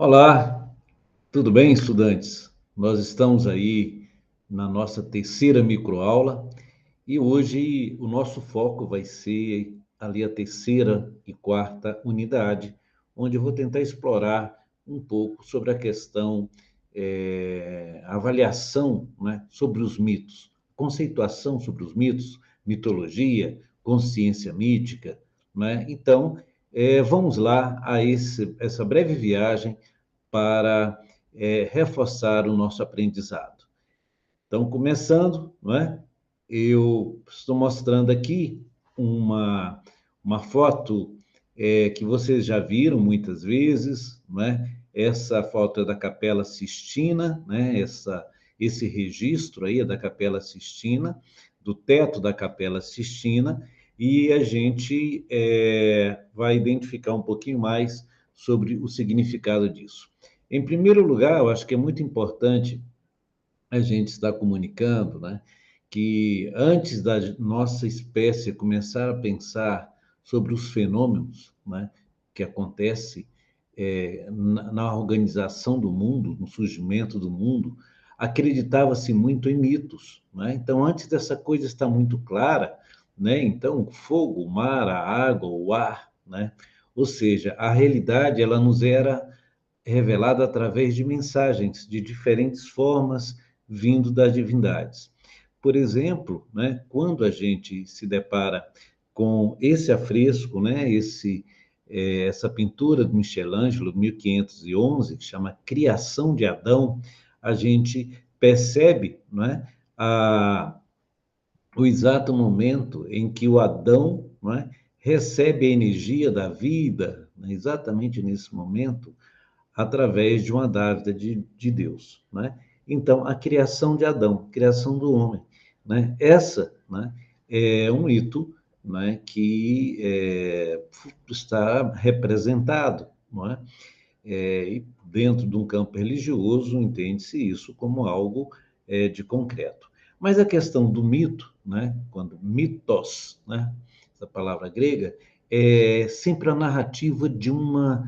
Olá, tudo bem, estudantes? Nós estamos aí na nossa terceira microaula e hoje o nosso foco vai ser ali a terceira e quarta unidade, onde eu vou tentar explorar um pouco sobre a questão, avaliação, né, sobre os mitos, conceituação sobre os mitos, mitologia, consciência mítica, né? Então, vamos lá a essa breve viagem para reforçar o nosso aprendizado. Então, começando, não é? Eu estou mostrando aqui uma, uma foto que vocês já viram muitas vezes, não é? Essa foto é da Capela Sistina, né? Esse registro aí é da Capela Sistina, do teto da Capela Sistina, e a gente vai identificar um pouquinho mais sobre o significado disso. Em primeiro lugar, eu acho que é muito importante a gente estar comunicando, né, que antes da nossa espécie começar a pensar sobre os fenômenos, né, que acontecem na organização do mundo, no surgimento do mundo, acreditava-se muito em mitos, né? Então, antes dessa coisa estar muito clara, né? Então, o fogo, o mar, a água, o ar, né? Ou seja, a realidade ela nos era revelada através de mensagens de diferentes formas vindo das divindades. Por exemplo, né, quando a gente se depara com esse afresco, né, essa pintura do Michelangelo, 1511, que chama Criação de Adão, a gente percebe, né, a, o exato momento em que o Adão, né, recebe a energia da vida, né, exatamente nesse momento, através de uma dávida de Deus, né? Então, a criação de Adão, criação do homem, né? Essa, né, é um mito, né, que está representado, não é? E dentro de um campo religioso, entende-se isso como algo de concreto. Mas a questão do mito, né, quando mitos, né, essa palavra grega, é sempre a narrativa de uma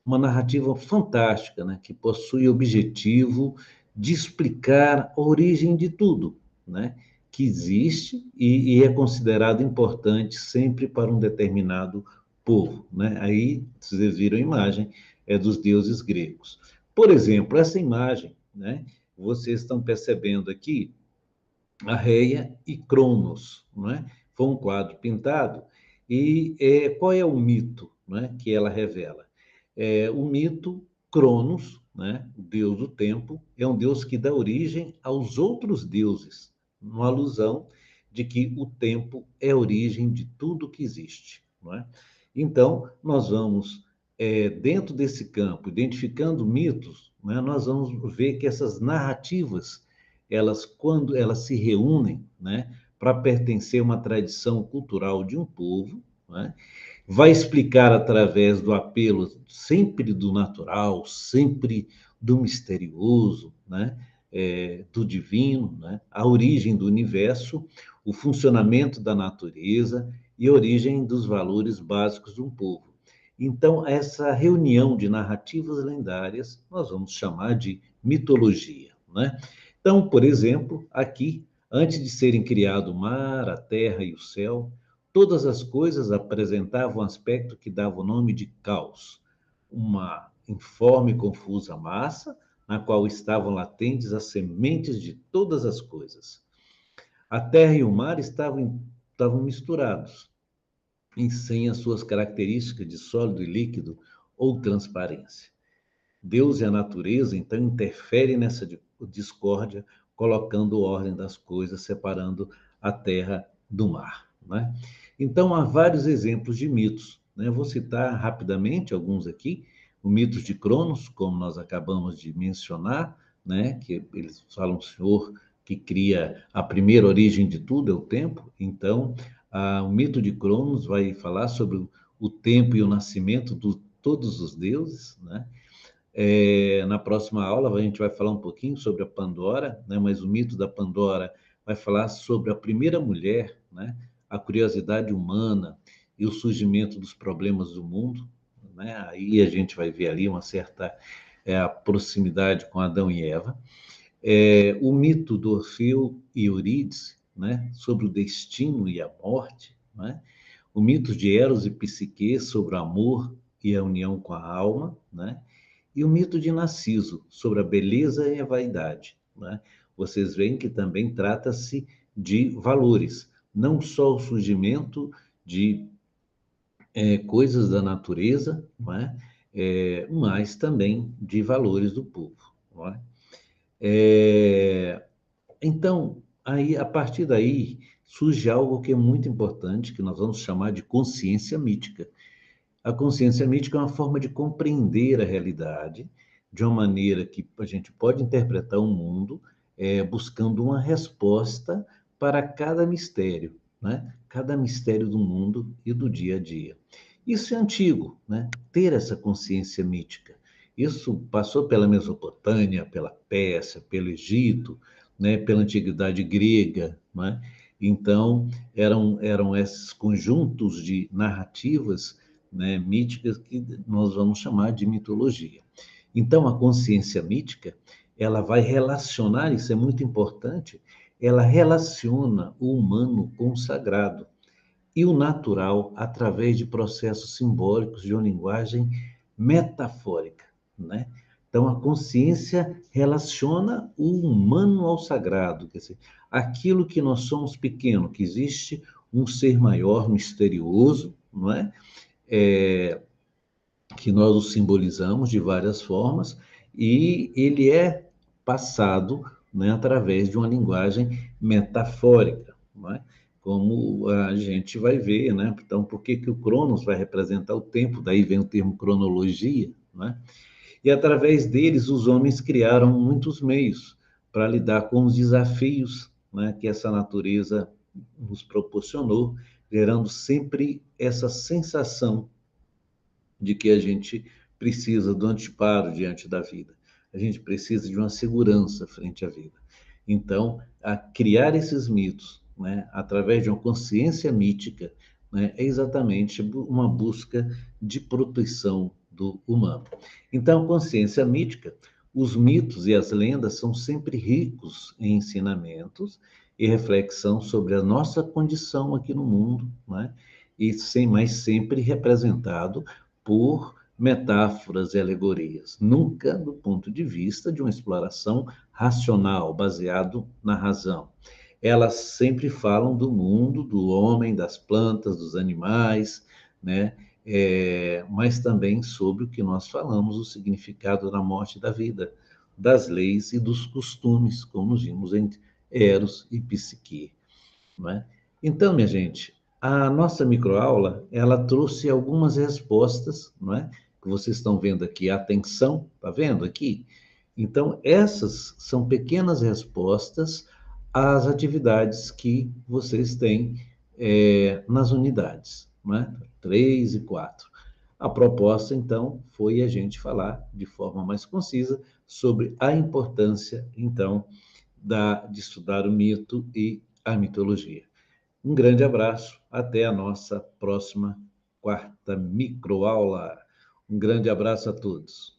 narrativa fantástica, né, que possui o objetivo de explicar a origem de tudo, né, que existe e é considerado importante sempre para um determinado povo, né? Aí vocês viram a imagem dos deuses gregos. Por exemplo, essa imagem, né? Vocês estão percebendo aqui a Reia e Cronos, não é? Foi um quadro pintado e qual é o mito, né, que ela revela? O mito Cronos, né, o deus do tempo, é um deus que dá origem aos outros deuses, uma alusão de que o tempo é a origem de tudo que existe, não é? Então, nós vamos dentro desse campo, identificando mitos, né, nós vamos ver que essas narrativas elas, quando elas se reúnem, né, para pertencer a uma tradição cultural de um povo, né, vai explicar através do apelo sempre do natural, sempre do misterioso, né, do divino, né, a origem do universo, o funcionamento da natureza e a origem dos valores básicos de um povo. Então, essa reunião de narrativas lendárias nós vamos chamar de mitologia, né? Então, por exemplo, aqui, antes de serem criado o mar, a terra e o céu, todas as coisas apresentavam um aspecto que dava o nome de caos, uma informe e confusa massa na qual estavam latentes as sementes de todas as coisas. A terra e o mar estavam misturados, e sem as suas características de sólido e líquido ou transparência. Deus e a natureza, então, interferem nessa discórdia, colocando ordem das coisas, separando a terra do mar, né? Então, há vários exemplos de mitos, né? Eu vou citar rapidamente alguns aqui. O mito de Cronos, como nós acabamos de mencionar, né? Que eles falam o Senhor que cria a primeira origem de tudo, é o tempo. Então, o mito de Cronos vai falar sobre o tempo e o nascimento de todos os deuses, né? Na próxima aula, a gente vai falar um pouquinho sobre a Pandora, né? Mas o mito da Pandora vai falar sobre a primeira mulher, né? A curiosidade humana e o surgimento dos problemas do mundo, né? Aí a gente vai ver ali uma certa é a proximidade com Adão e Eva. O mito do Orfeu e Eurídice, né, sobre o destino e a morte, né? O mito de Eros e Psique sobre o amor e a união com a alma, né? E o mito de Narciso sobre a beleza e a vaidade, né? Vocês veem que também trata-se de valores, não só o surgimento de coisas da natureza, não é? Mas também de valores do povo, não é? Então, aí, a partir daí, surge algo que é muito importante, que nós vamos chamar de consciência mítica. A consciência mítica é uma forma de compreender a realidade de uma maneira que a gente pode interpretar o mundo, buscando uma resposta para cada mistério, né? Cada mistério do mundo e do dia a dia. Isso é antigo, né? Ter essa consciência mítica. Isso passou pela Mesopotâmia, pela Pérsia, pelo Egito, né? Pela antiguidade grega, né? Então, eram esses conjuntos de narrativas, né, míticas que nós vamos chamar de mitologia. Então, a consciência mítica, ela vai relacionar, isso é muito importante, ela relaciona o humano com o sagrado e o natural através de processos simbólicos de uma linguagem metafórica, né? Então, a consciência relaciona o humano ao sagrado, quer dizer, aquilo que nós somos pequeno, que existe um ser maior, misterioso, não é? É, que nós o simbolizamos de várias formas, e ele é passado, né, através de uma linguagem metafórica, não é? Como a gente vai ver, né? Então, por que que o Cronos vai representar o tempo? Daí vem o termo cronologia, não é? E através deles, os homens criaram muitos meios para lidar com os desafios, né, que essa natureza nos proporcionou, gerando sempre essa sensação de que a gente precisa do anteparo diante da vida. A gente precisa de uma segurança frente à vida. Então, a criar esses mitos, né, através de uma consciência mítica, né, é exatamente uma busca de proteção do humano. Então, consciência mítica, os mitos e as lendas são sempre ricos em ensinamentos e reflexão sobre a nossa condição aqui no mundo, né? E sem mais sempre representado por metáforas e alegorias, nunca do ponto de vista de uma exploração racional, baseado na razão. Elas sempre falam do mundo, do homem, das plantas, dos animais, né? Mas também sobre o que nós falamos, o significado da morte e da vida, das leis e dos costumes, como vimos em Eros e Psique, não é? Então, minha gente, a nossa microaula, ela trouxe algumas respostas, não é? Que vocês estão vendo aqui, atenção, tá vendo aqui? Então, essas são pequenas respostas às atividades que vocês têm nas unidades, não é? 3 e 4. A proposta, então, foi a gente falar de forma mais concisa sobre a importância, então, de estudar o mito e a mitologia. Um grande abraço, até a nossa próxima quarta microaula. Um grande abraço a todos.